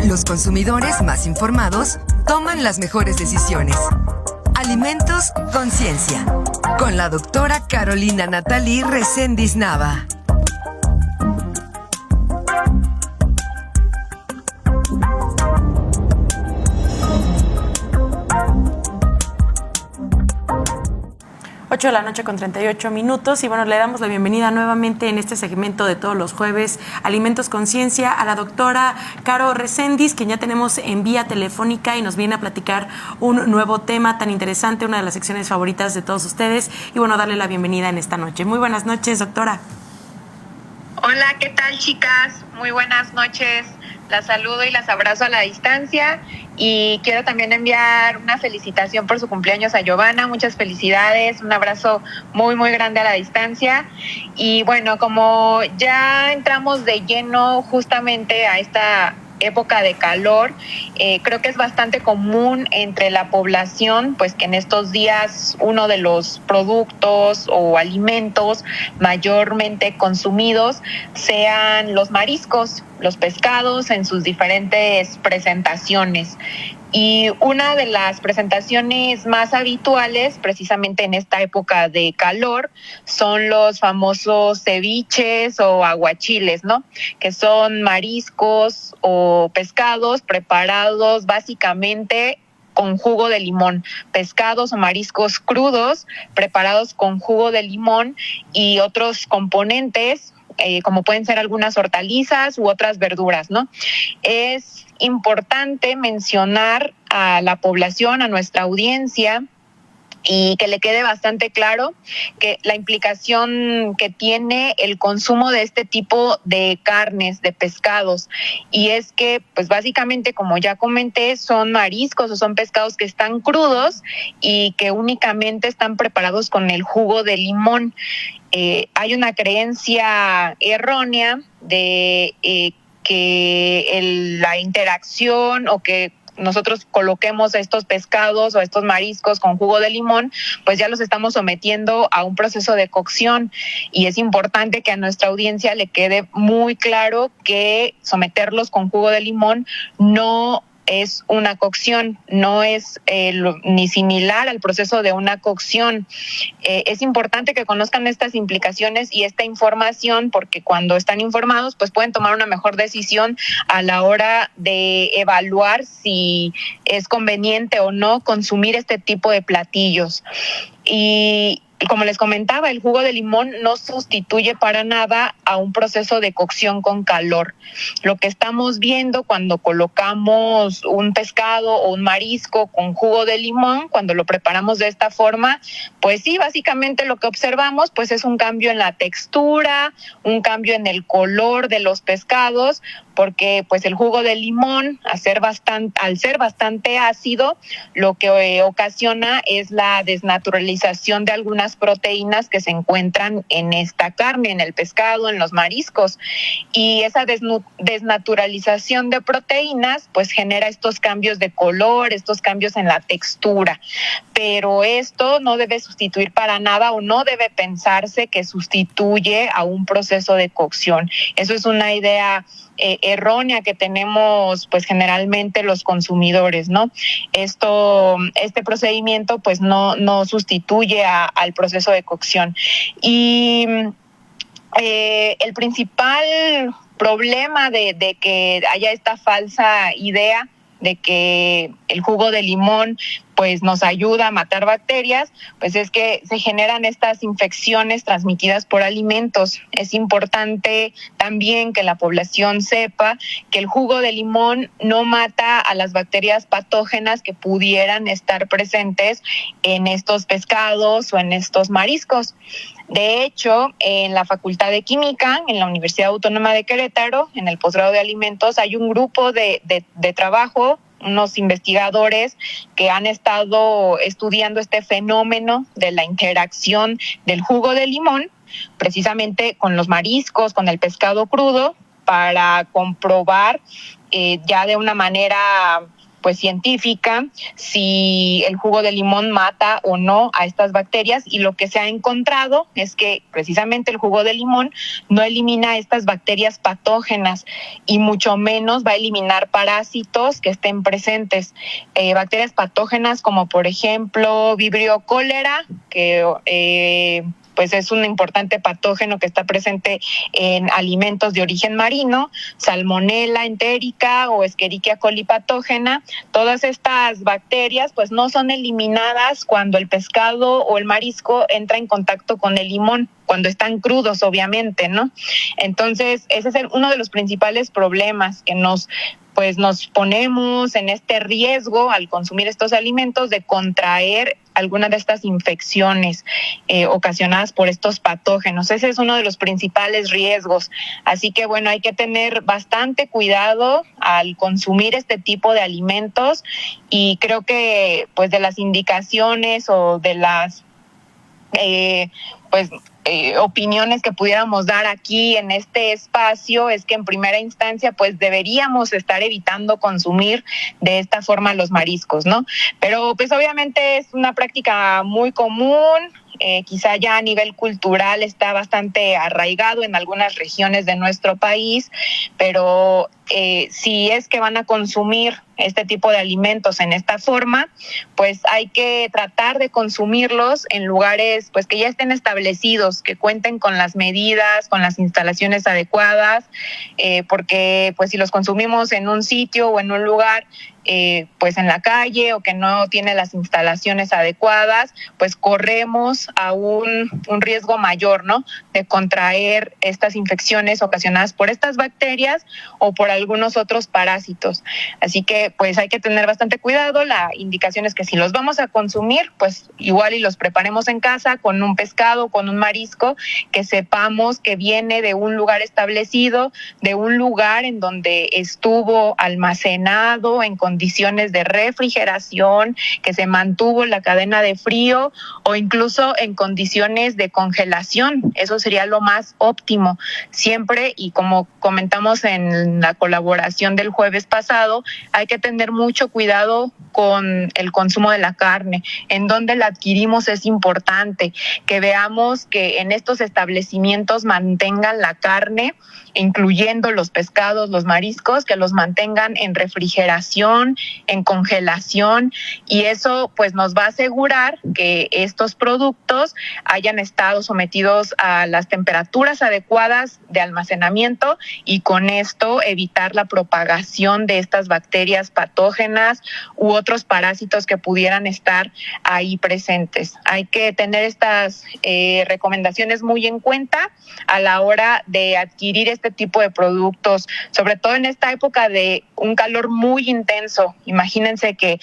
Los consumidores más informados toman las mejores decisiones. Alimentos Conciencia, con la doctora Carolina Natalí Reséndiz Nava. De la noche con 38 minutos y bueno, le damos la bienvenida nuevamente en este segmento de todos los jueves, Alimentos Conciencia, a la doctora Caro Reséndiz, quien ya tenemos en vía telefónica y nos viene a platicar un nuevo tema tan interesante, una de las secciones favoritas de todos ustedes, y bueno, darle la bienvenida en esta noche. Muy buenas noches, doctora. Hola, ¿qué tal, chicas? Muy buenas noches. Las saludo y las abrazo a la distancia y quiero también enviar una felicitación por su cumpleaños a Giovanna. Muchas felicidades, un abrazo muy, muy grande a la distancia. Y bueno, como ya entramos de lleno justamente a esta época de calor, creo que es bastante común entre la población, pues que en estos días uno de los productos o alimentos mayormente consumidos sean los mariscos, los pescados en sus diferentes presentaciones. Y una de las presentaciones más habituales, precisamente en esta época de calor, son los famosos ceviches o aguachiles, ¿no? Que son mariscos o pescados preparados básicamente con jugo de limón, pescados o mariscos crudos preparados con jugo de limón y otros componentes, como pueden ser algunas hortalizas u otras verduras, ¿no? Es importante mencionar a la población, a nuestra audiencia, y que le quede bastante claro que la implicación que tiene el consumo de este tipo de carnes, de pescados, y es que pues básicamente, como ya comenté, son mariscos o son pescados que están crudos y que únicamente están preparados con el jugo de limón. Hay una creencia errónea de que la interacción o que nosotros coloquemos estos pescados o estos mariscos con jugo de limón, pues ya los estamos sometiendo a un proceso de cocción, y es importante que a nuestra audiencia le quede muy claro que someterlos con jugo de limón no es una cocción, no es ni similar al proceso de una cocción. Es importante que conozcan estas implicaciones y esta información, porque cuando están informados pues pueden tomar una mejor decisión a la hora de evaluar si es conveniente o no consumir este tipo de platillos. Y como les comentaba, el jugo de limón no sustituye para nada a un proceso de cocción con calor. Lo que estamos viendo cuando colocamos un pescado o un marisco con jugo de limón, cuando lo preparamos de esta forma, pues sí, básicamente lo que observamos pues es un cambio en la textura, un cambio en el color de los pescados, porque pues el jugo de limón, al ser bastante ácido, lo que ocasiona es la desnaturalización de algunas proteínas que se encuentran en esta carne, en el pescado, en los mariscos, y esa desnaturalización de proteínas pues genera estos cambios de color, estos cambios en la textura, pero esto no debe sustituir para nada o no debe pensarse que sustituye a un proceso de cocción. Eso es una idea errónea que tenemos pues generalmente los consumidores, ¿no? Este procedimiento pues no sustituye al proceso de cocción. Y el principal problema de que haya esta falsa idea de que el jugo de limón pues nos ayuda a matar bacterias, pues es que se generan estas infecciones transmitidas por alimentos. Es importante también que la población sepa que el jugo de limón no mata a las bacterias patógenas que pudieran estar presentes en estos pescados o en estos mariscos. De hecho, en la Facultad de Química, en la Universidad Autónoma de Querétaro, en el posgrado de alimentos, hay un grupo de trabajo, unos investigadores que han estado estudiando este fenómeno de la interacción del jugo de limón, precisamente con los mariscos, con el pescado crudo, para comprobar ya de una manera pues científica si el jugo de limón mata o no a estas bacterias, y lo que se ha encontrado es que precisamente el jugo de limón no elimina estas bacterias patógenas y mucho menos va a eliminar parásitos que estén presentes. Bacterias patógenas como por ejemplo Vibrio cólera, que pues es un importante patógeno que está presente en alimentos de origen marino, Salmonella entérica o Escherichia coli patógena. Todas estas bacterias pues no son eliminadas cuando el pescado o el marisco entra en contacto con el limón, cuando están crudos, obviamente, ¿no? Entonces, ese es uno de los principales problemas que nos ponemos en este riesgo al consumir estos alimentos de contraer alguna de estas infecciones ocasionadas por estos patógenos. Ese es uno de los principales riesgos. Así que bueno, hay que tener bastante cuidado al consumir este tipo de alimentos, y creo que pues de las indicaciones o de las opiniones que pudiéramos dar aquí en este espacio es que en primera instancia pues deberíamos estar evitando consumir de esta forma los mariscos, ¿no? Pero pues obviamente es una práctica muy común, quizá ya a nivel cultural está bastante arraigado en algunas regiones de nuestro país, pero si es que van a consumir este tipo de alimentos en esta forma, pues hay que tratar de consumirlos en lugares pues que ya estén establecidos, que cuenten con las medidas, con las instalaciones adecuadas, porque pues si los consumimos en un sitio o en un lugar pues en la calle o que no tiene las instalaciones adecuadas, pues corremos a un riesgo mayor, ¿no? De contraer estas infecciones ocasionadas por estas bacterias o por algunos otros parásitos. Así que pues hay que tener bastante cuidado. La indicación es que si los vamos a consumir, pues igual y los preparemos en casa con un pescado, con un marisco, que sepamos que viene de un lugar establecido, de un lugar en donde estuvo almacenado en condiciones de refrigeración, que se mantuvo la cadena de frío o incluso en condiciones de congelación. Eso sería lo más óptimo. Siempre, y como comentamos en la colaboración del jueves pasado, hay que tener mucho cuidado con el consumo de la carne. En donde la adquirimos es importante que veamos que en estos establecimientos mantengan la carne, incluyendo los pescados, los mariscos, que los mantengan en refrigeración, en congelación, y eso pues nos va a asegurar que estos productos hayan estado sometidos a las temperaturas adecuadas de almacenamiento, y con esto evitar la propagación de estas bacterias patógenas u otros parásitos que pudieran estar ahí presentes. Hay que tener estas recomendaciones muy en cuenta a la hora de adquirir este tipo de productos, sobre todo en esta época de un calor muy intenso. Imagínense que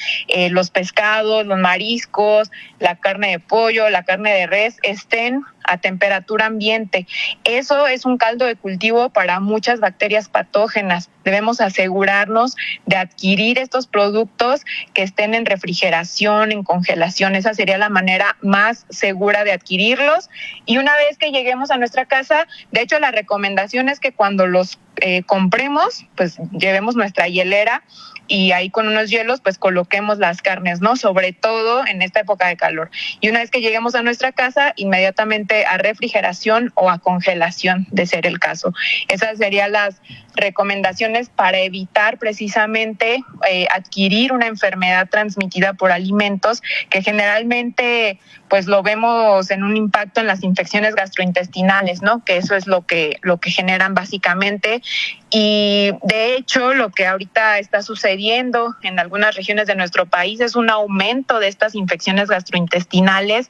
los pescados, los mariscos, la carne de pollo, la carne de res estén a temperatura ambiente. Eso es un caldo de cultivo para muchas bacterias patógenas. Debemos asegurarnos de adquirir estos productos que estén en refrigeración, en congelación. Esa sería la manera más segura de adquirirlos. Y una vez que lleguemos a nuestra casa, de hecho la recomendación es que cuando los compremos, pues llevemos nuestra hielera y ahí con unos hielos pues coloquemos las carnes, ¿no? Sobre todo en esta época de calor. Y una vez que lleguemos a nuestra casa, inmediatamente a refrigeración o a congelación, de ser el caso. Esas serían las recomendaciones para evitar precisamente adquirir una enfermedad transmitida por alimentos, que generalmente pues lo vemos en un impacto en las infecciones gastrointestinales, ¿no? Que eso es lo que generan básicamente. Y de hecho lo que ahorita está sucediendo en algunas regiones de nuestro país es un aumento de estas infecciones gastrointestinales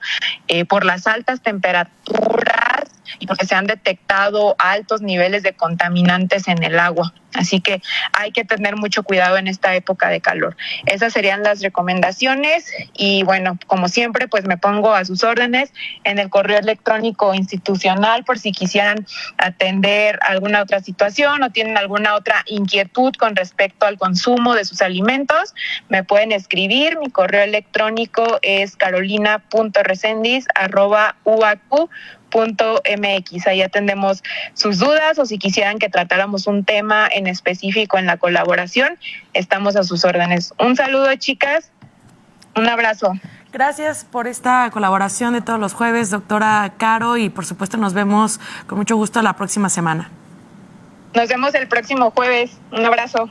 por las altas temperaturas y porque se han detectado altos niveles de contaminantes en el agua. Así que hay que tener mucho cuidado en esta época de calor. Esas serían las recomendaciones y bueno, como siempre, pues me pongo a sus órdenes en el correo electrónico institucional por si quisieran atender alguna otra situación alimentación o tienen alguna otra inquietud con respecto al consumo de sus alimentos, me pueden escribir. Mi correo electrónico es carolina.resendiz@uaq.mx. Ahí atendemos sus dudas, o si quisieran que tratáramos un tema en específico en la colaboración, estamos a sus órdenes. Un saludo, chicas. Un abrazo. Gracias por esta colaboración de todos los jueves, doctora Caro, y por supuesto nos vemos con mucho gusto la próxima semana. Nos vemos el próximo jueves. Un abrazo.